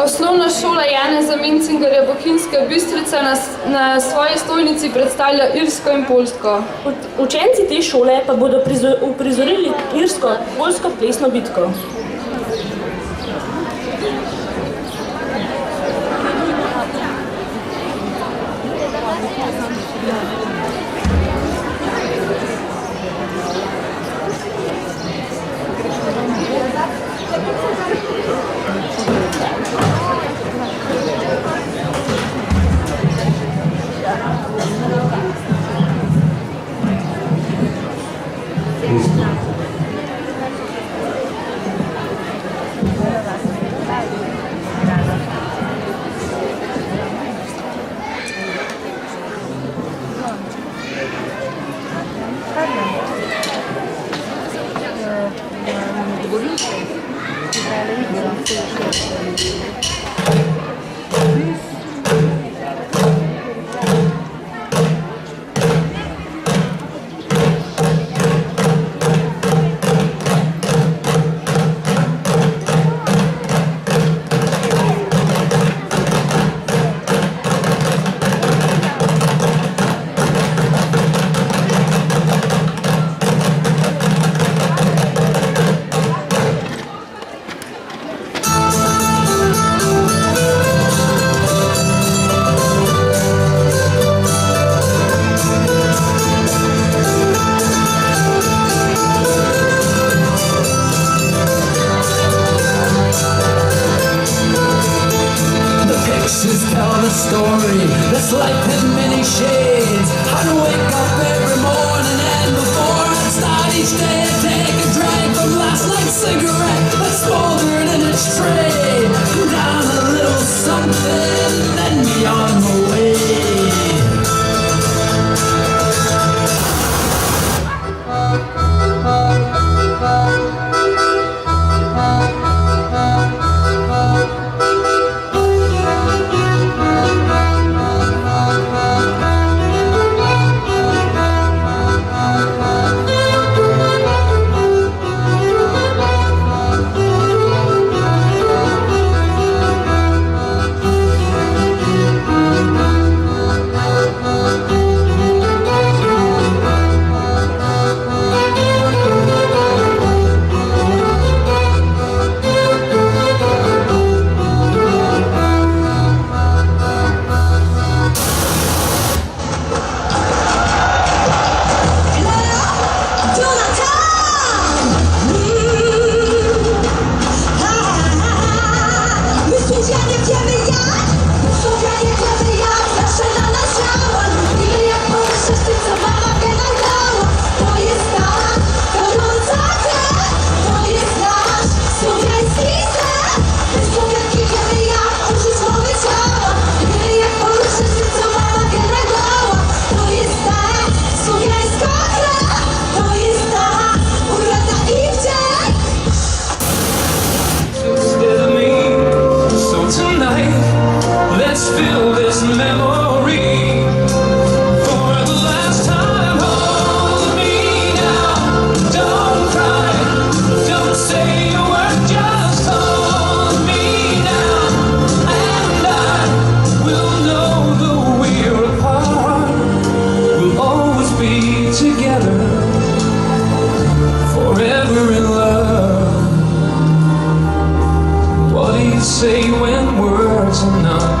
Osnovna šola Janeza Mencingerja Bohinjska Bistrica na svoji stojnici predstavlja irsko in poljsko. Učenci te šole pa bodo uprizorili irsko-poljsko plesno bitko. Story that's life has many shades. I'd wake up every morning and before I'd start each day I'd take a drag from last night's cigarette that's smoldered in its tray. Down a little something, then be on my way. Say when words are not